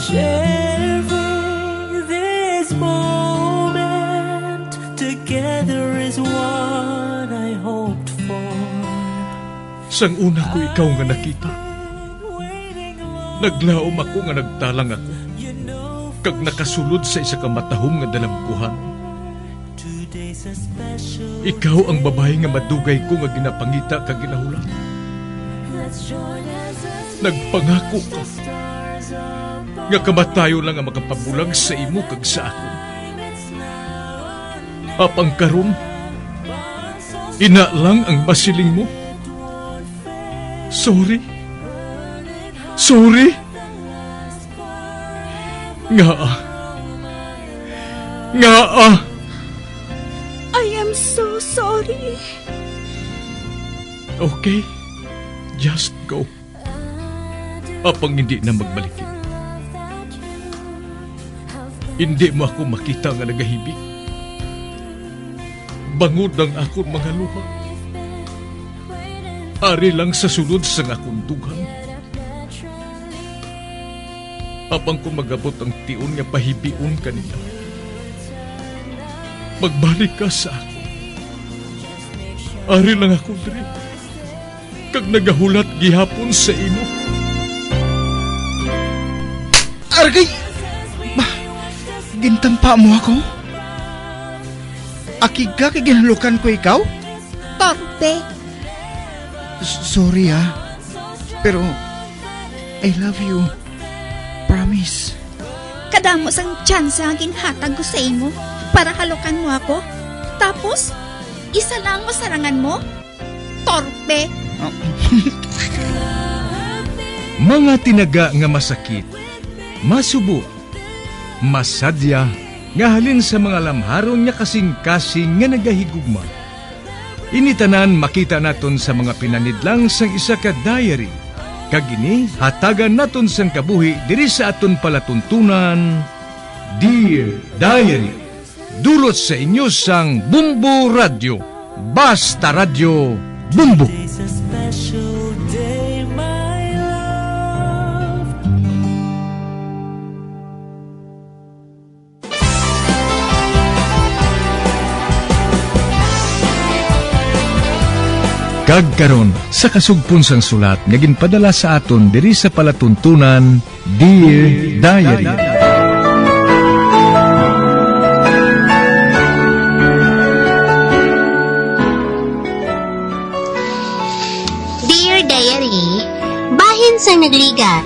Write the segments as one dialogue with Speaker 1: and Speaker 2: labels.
Speaker 1: Sharing this moment together is what I hoped for.
Speaker 2: Sang una ko ikaw nga nakita, naglaom ako nga nagtalang ako, kag nakasulod sa isa ka matahom nga dalagkuhan. Ikaw ang babae nga madugay ko nga ginapangita kag ginahulan. Nagpangako ka nga kamatayo lang ang makapabulag sa imo kag sa ako. Apang karon, ina lang ang masiling mo. Sorry. Nga.
Speaker 3: I am so sorry.
Speaker 2: Okay, just go. Apang hindi na magbalikin. Hindi mo ako makita nga nagahibik. Bangod ang akong mga luha. Ari lang sa sulod sa akong dugang. Apang ko magabot ang tiun nga pahibiun kanila. Magbalik ka sa ako. Ari lang ako diri. Kag nagahulat gihapon sa imo.
Speaker 4: Argay! Gintampa mo ako? Akig ka kay ginalukan ko ikaw?
Speaker 3: Torpe.
Speaker 4: Sorry pero I love you. Promise.
Speaker 3: Kadamos ang tsansa ang ginhatag ko sa imo para halukan mo ako. Tapos, isa lang masarangan mo? Torpe.
Speaker 2: Mga tinaga nga masakit, masubo, masadya, nga halin sa mga lamharon nga kasing-kasing nga nagahigugma. Initanan makita naton sa mga pinanidlang sang isa ka diary. Kagini, hatagan naton sang kabuhi diri sa aton palatuntunan, Dear Diary. Dulot sa inyo sang Bumbo Radio. Basta Radio Bumbo.
Speaker 1: It's a special day, my love.
Speaker 2: Kagkaron sa kasugpon sang sulat nga ginpadala sa aton diri sa palatuntunan, Dear Diary.
Speaker 5: Dear Diary, bahin sang nagligat.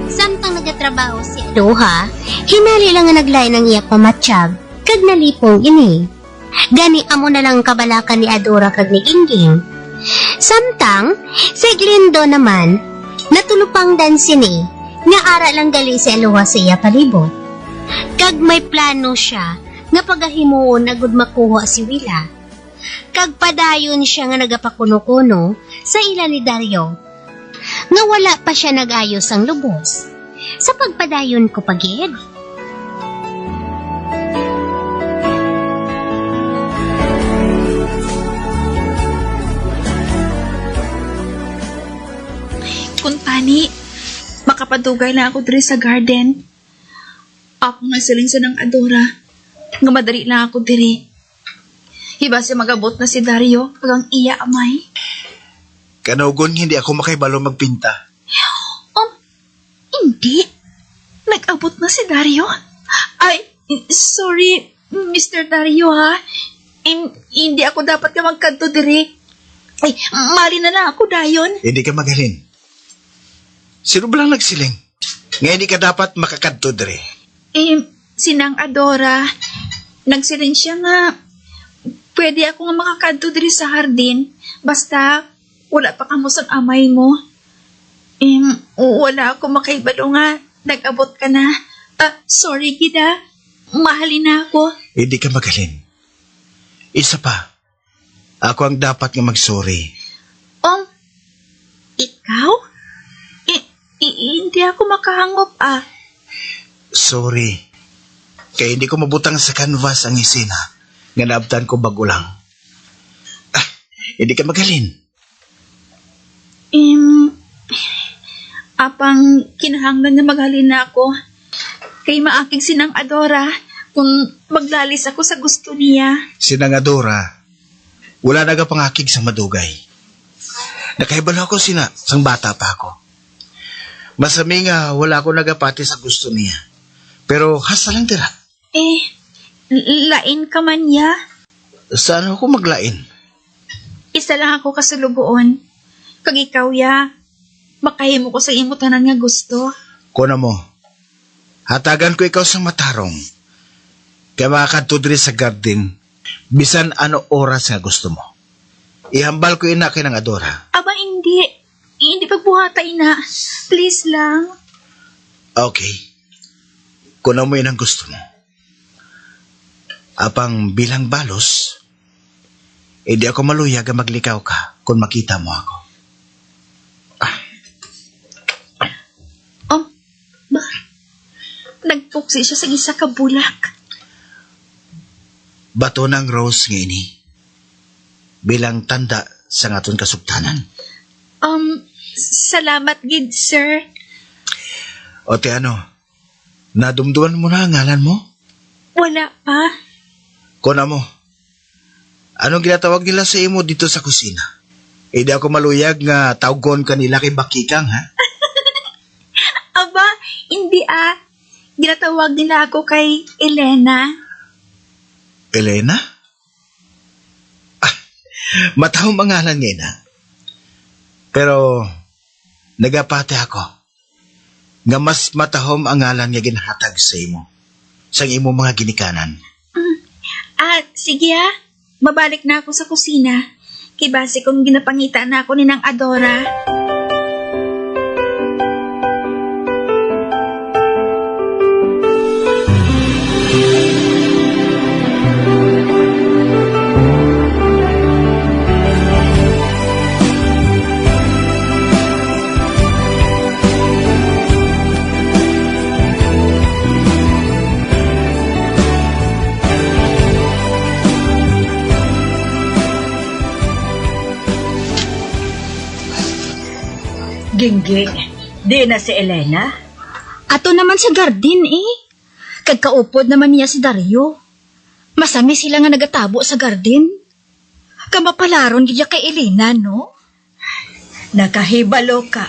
Speaker 5: Samtang nagatrabaho si Aduha, hinali lang nga naglain ang iya pamatsyag, kag nalipong ini. Gani amo na lang kabalakan ni Adora kag ni Gingging. Samtang, si Glindo naman, natulupang dan sini, nga ara lang gali si Aluha sa iya palibot. Kag may plano siya, nga pagahimuon na gud makuha si Willa. Kag padayon siya nga nagapakuno-kuno sa ila ni Dario. Nga wala pa siya nag-ayos ang lubos. Sa pagpadayon ko pagid.
Speaker 6: Kuntani, makapadugay na ako diri sa garden. Ako nga siling sa ng Adora, nga madali na ako diri. Hiba siya magabot na si Dario, kagang iya amay.
Speaker 4: Kanugon hindi ako makaibalo magpinta.
Speaker 6: Hindi. Nag-abot na si Dario. Ay, sorry, Mr. Dario ha. Hindi ako dapat ka magkanto diri. Ay, mali na lang ako dayon.
Speaker 4: Hindi ka magaling. Sino ba lang nagsiling? Nga hindi ka dapat makakadto dere.
Speaker 6: Sinang Adora, nagsiling siya nga, pwede ako nga makakanto diri sa hardin, basta wala pa kamo sa amay mo. Wala ako makaibalo nga, nag-abot ka na. Sorry, Gida, mahalin na ako.
Speaker 4: Hindi ka magaling. Isa pa, ako ang dapat nga mag-sorry.
Speaker 6: Ikaw? Hindi ako makahangop
Speaker 4: Sorry. Kaya hindi ko mabutang sa canvas ang isina. Nga naabtan ko bago lang. Hindi ka magaling.
Speaker 6: Apang kinahanglan na maghalin na ako. Kay maakig sinang Adora kung maglalis ako sa gusto niya.
Speaker 4: Sinangadora, wala nagapangakig sa madugay. Nakaibalo ako sang bata pa ako. Masami nga wala ako nagapati sa gusto niya. Pero hasta lang tira.
Speaker 6: Lain ka man niya.
Speaker 4: Saan ako maglain?
Speaker 6: Isa lang ako kasulugoon. Kag ikaw ya, makahimo ko sa imo tanan nga gusto.
Speaker 4: Kuna mo, hatagan ko ikaw sa matarong. Kaya makakadto diri sa garden, bisan ano oras nga gusto mo. Ihambal ko ina kay ng Adora.
Speaker 6: Aba, hindi. Hindi pagbuhatay na. Please lang.
Speaker 4: Okay. Kuna mo yun ang gusto mo. Apang bilang balos, hindi ako maluyag ang maglikaw ka kung makita mo ako.
Speaker 6: Nagpuksi siya sa isa ka bulak.
Speaker 4: Bato ng rose nga ini, bilang tanda sa aton kasugtanan.
Speaker 6: Salamat gid, sir.
Speaker 4: O te ano, nadumduman mo na ang ngalan mo?
Speaker 6: Wala pa.
Speaker 4: Kuna mo, anong ginatawag nila sa imo dito sa kusina? Hindi ako maluyag nga tawgon kanila kay Bakikang, ha?
Speaker 6: Aba, hindi Ginatawag nila ako kay Elena.
Speaker 4: Elena? Matahong mangalan ngayon, ha? Pero, nagapate ako nga mas matahom ang ngalan nga ginhatag sa imo, sa imo mga ginikanan.
Speaker 6: Sige mabalik na ako sa kusina. Kay base kong ginapangita na ako ni nang Adora.
Speaker 7: Gingging, di na si Elena.
Speaker 3: Ato naman sa garden Kagkaupod naman niya si Dario. Masami sila nga nagatabo sa garden. Kamapalaron gidya kay Elena, no?
Speaker 7: Nakahibalo ka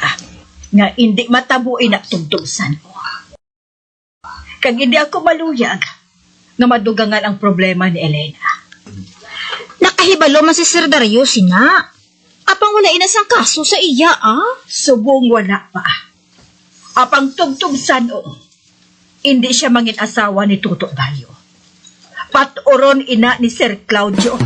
Speaker 7: nga hindi matabuin at tugtugsan ko. Kag hindi ako maluyag nga madugangan ang problema ni Elena.
Speaker 3: Nakahibalo man si Sir Dario, sina. Apang wala inasang kaso sa iya,
Speaker 7: Subong wala pa. Apang tugtugsan hindi siya mangin asawa ni Tuto Dayo. Paturon ina ni Sir Claudio.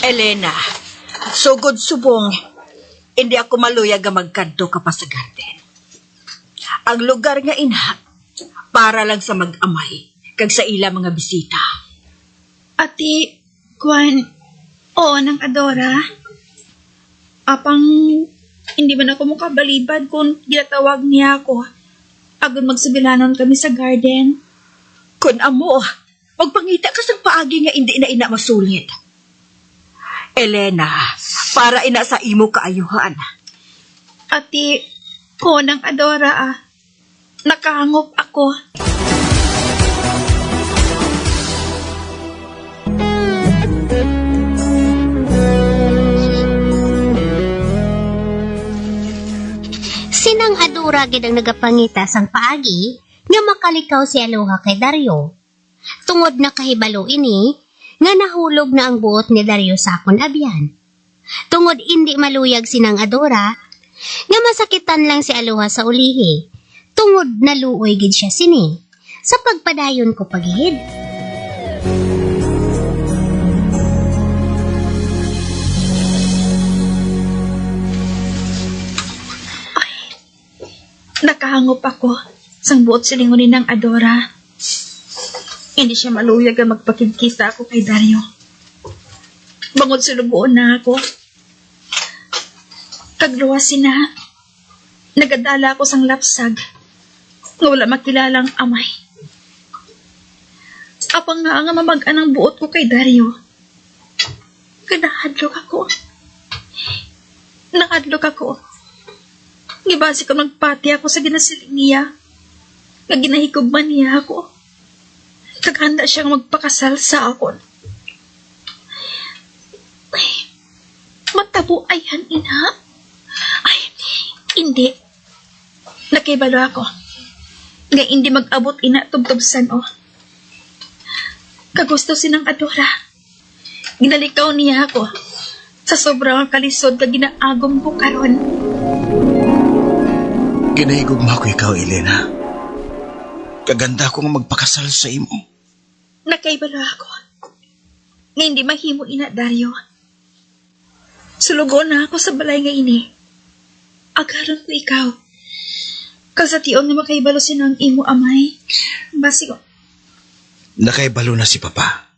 Speaker 7: Elena, sugod subong, hindi ako maluyag nga magkanto ka pa sa garden. Ang lugar nga inha, para lang sa mag-amay, kag sa ila mga bisita.
Speaker 6: Ati, Kwan, oo nang Adora. Apang, hindi man ako mukabalibad kung ginatawag niya ako. Agad magsubilanon kami sa garden.
Speaker 7: Kun amo, magpangita ka sa paagi nga hindi na ina masulit. Elena, para ina sa imo kaayuhan.
Speaker 6: Ati, ko nang Adora nakahangop ako.
Speaker 5: Sinang Adora gid ang nagapangita sang paagi nga makalikaw si Aloha kay Dario. Tungod na kahibalo ini, nga nahulog na ang buot ni Dario sa akon abyan. Tungod hindi maluyag sinang Adora, nga masakitan lang si Aloha sa ulihi. Tungod naluoy gid siya sini, sa pagpadayon ko pagihid.
Speaker 6: Nakahangop ako sang buot silingunin ng Adora. Hindi siya maluyag ang magpakigkisa ako kay Dario. Bangod sulubuon na ako. Kagluwas sina, nagadala ako sang lapsag, nga wala makilalang amay. Apang nga nga mamag-anang buot ko kay Dario. Nakadlok ako. Nakadlok ako. Ngibasi ko nagpati ako sa ginasiling niya. Nga ginahigugman niya ako. Kaghanda siyang magpakasal sa akon. Ay, matabo ayan, ina. Ay, hindi. Nakibalo ako. Nga hindi mag-abot ina tubtubsan o. Kagusto sinang Adora. Ginalikaw niya ako sa sobrang kalisod ka ginaagom ko karon.
Speaker 4: Ginahigugma ko ikaw, Elena. Kaganda ko nga magpakasal sa imo.
Speaker 6: Nakaibalo ako. Nga hindi mahimo ina, Dario. Sulugon na ako sa balay nga ini. Agaron ko ikaw. Kasation nga makaibalo sinang imo amay. Basi ko.
Speaker 4: Nakaibalo na si Papa.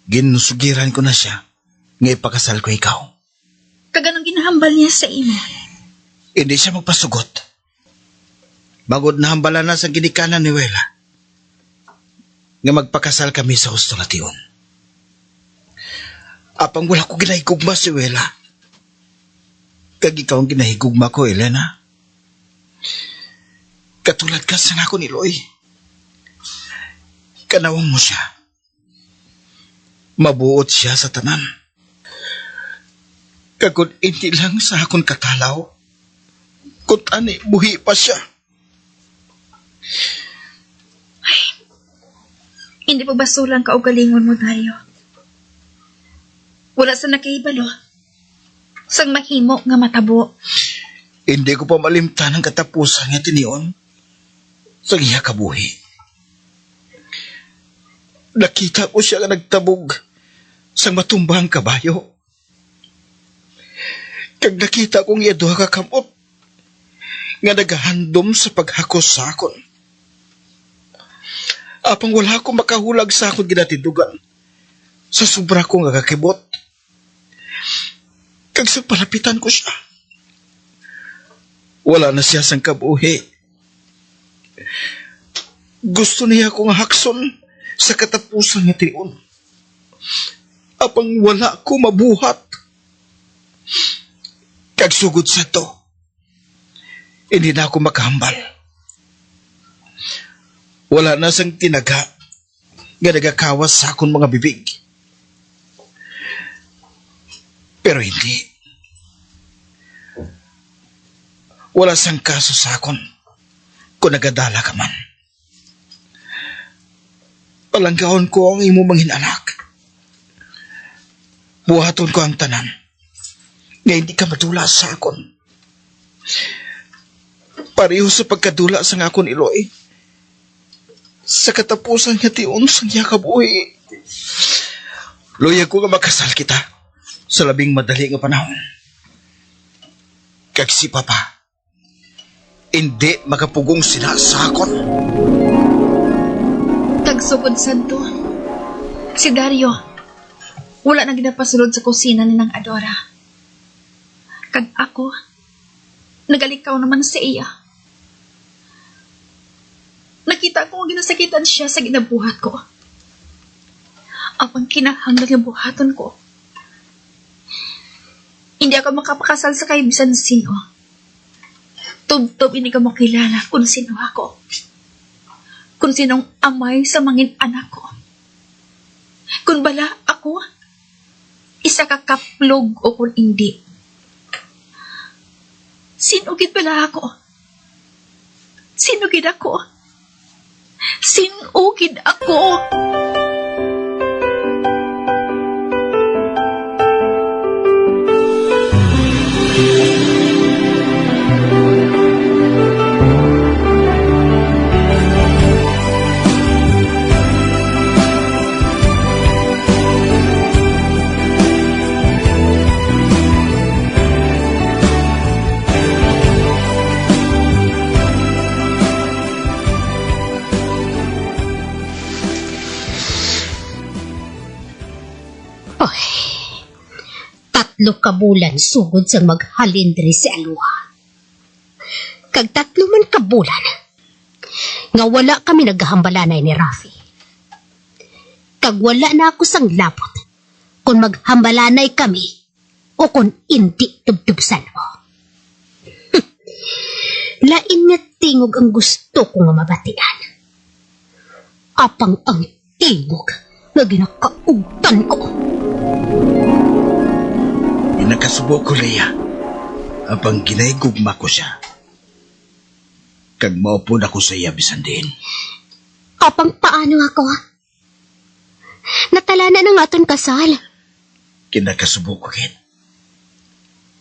Speaker 4: Ginusugiran ko na siya nga ipakasal ko ikaw.
Speaker 6: Kaganong ginahambal niya sa imo.
Speaker 4: Hindi siya magpasugot. Bagod na hambala na sa ginikanan ni Wela nga magpakasal kami sa husto nga tiyon. Apang wala ko ginahigugma si Wela. Kag ikaw ang ginahigugma ko, Elena. Katulad ka sa nga ko ni Loy. Kanawang mo siya. Mabuot siya sa tanan. Kagod hindi lang sa akon katalaw. Kung ani, buhi pa siya.
Speaker 6: Hindi pa basulang kaugalingon mo, Dario. Wala sa nakahibalo. Sang mahimo nga matabo.
Speaker 4: Hindi ko pa malimtan ang katapusan nga tiniyon sa iya kabuhi. Nakita ko siya nga nagtabog sa matumbang kabayo. Kag nakita kong iya duha ka kamot nga nagahandom sa paghakos sa akon. Apang wala akong makahulag sa akong ginatidugan sa sobra kong kakakibot. Kag sa palapitan ko siya, wala na siya sang kabuhi. Gusto niya akong hakson sa katapusan nga tiyon. Apang wala ko mabuhat. Kag sugod sa to, hindi na ako makahambal. Wala na sang tinaga nga nagakawas sa akong mga bibig. Pero hindi. Wala sang kaso sa akon kung nagadala ka man. Palanggaon ko ang imo mangin anak. Buhaton ko ang tanan nga hindi ka madula sa akon. Pareho sa pagkadula sa akon Iloy. Sa katapusan nga tiyon sa niya kabuhi. Luyag ko nga makasal kita sa labing madali nga panahon. Kag si Papa, hindi makapugong sila sa akon.
Speaker 6: Tagsugod santo. Si Dario, wala na ginapasulod sa kusina ni nang Adora. Kag ako, nagalikaw naman sa iya. Nakita ko ginasakitan siya sa ginabuhat ko. Apang kinahanglan yung buhaton ko. Hindi ako makapakasal sa kaibisan sino. Tub-tub hindi ko makilala kung sino ako. Kung sinong amay sa mangin anak ko. Kung bala ako, isa kakaplog o kung hindi. Sinugid bala ako. Sinugid ako. Sinugid ako.
Speaker 5: 3 ka bulan sugod sa maghalin diri si Aluha. Kag 3 man ka bulan nga wala kami naghahambalanay ni Rafi. Kag wala na ako sang labot kung maghambalanay kami o kung hindi tubtubsan mo. Lain nga tingog ang gusto ko nga mabatian. Apang ang tingog nga ginakaugtan ko.
Speaker 4: Inakasubo ko, Leia. Apang ginaygugma ko siya. Kag maupod ako sa iya bisan din.
Speaker 5: Apang paano ako ha? Natala na ng aton kasal.
Speaker 4: Kinakasubo ko, Kit.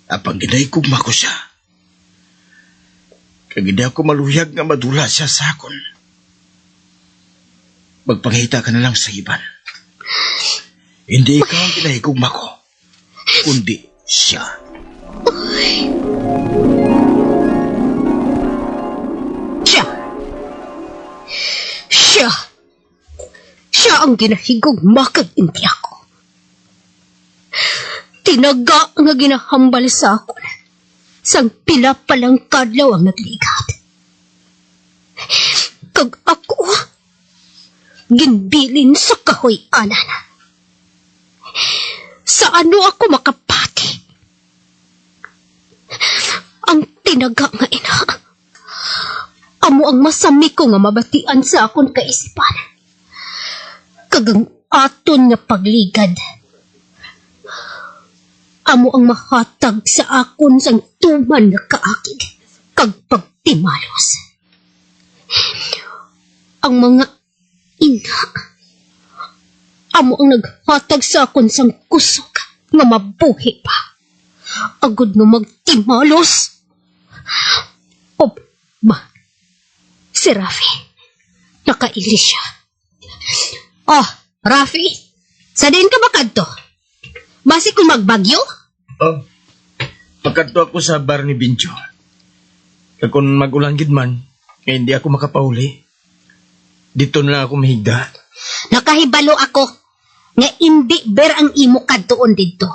Speaker 4: Apang ginaygugma ko siya. Kag hindi ako maluyag nga madula siya sa akon. Magpangita ka na lang sa iban. Hindi ikaw ang kinahigugma ko, kundi siya.
Speaker 5: Siya ang ginahigugma kag hindi ako. Tinaga nga ginahambal sa akon. Sang pila palang kadlaw ang nagligat. Kag ako, ginbilin sa kahoy-anan. Sa ano ako makapati? Ang tinaga nga ina. Amo ang masami ko nga mabatian sa akon kaisipan. Kagang aton nga pagligad. Amo ang mahatag sa akon sang tuman nga kaakig kag pagtimalos. Ang mga ina, amo ang naghatag sa akon sang kusog nga mabuhi pa. Agud no magtimalos. O ba, si Rafi, nakaili siya. Oh, Rafi, sa din ka ba kadto? Basi kung magbagyo?
Speaker 2: Oh, pagkanto ako sa bar ni Bincho. Kag kung magulan gid man, eh, hindi ako makapauli. Dito na ako mahigda.
Speaker 5: Nakahibalo ako nga hindi ber ang imo kadtuon didto.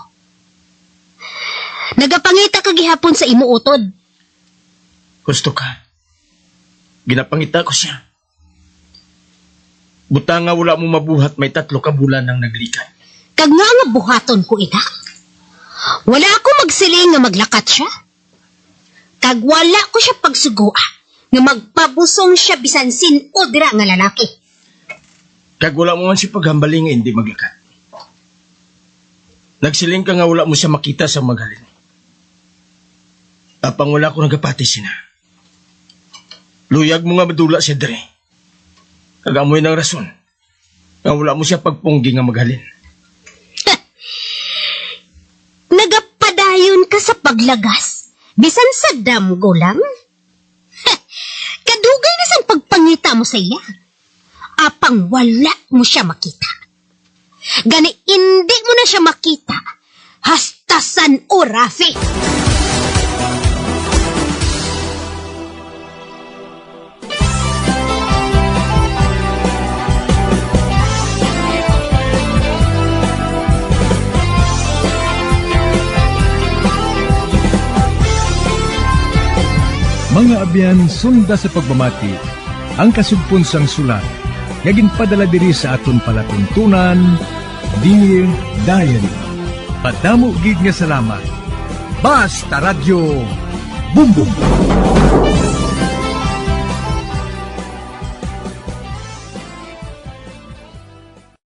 Speaker 5: Nagapangita ka gihapon sa imo utod.
Speaker 2: Gusto ka? Ginapangita ko siya. Buta nga wala mo mabuhat, may 3 ka bulan nang naglikat.
Speaker 5: Kag nga buhaton ko ina. Wala ako magsiling nga maglakat siya. Kag wala ko siya pagsugua nga magpabusong siya bisan sin-o dira nga lalaki.
Speaker 2: Kag wala mo man si paghambaling nga hindi maglakat. Nagsiling ka nga wala mo siya makita sa maghalin. Apang wala ko nagapati sina. Luyag mo nga madula siya dire. Kag amoy ng rason nga wala mo siya pagpunggi nga maghalin.
Speaker 5: Nagapadayon ka sa paglagas bisan sa damgo lang? Kadugay na sang pagpangita mo sa iya. Apang wala mo siya makita. Gani hindi mo na siya makita. Hastasan o Rafi.
Speaker 2: Mga abyan, sunda sa pagmamati, ang kasugpon sang sulat, nga ginpadala diri sa aton palatuntunan, Dear Diary. Padamo gid nga salamat. Basta Radio Bumbum.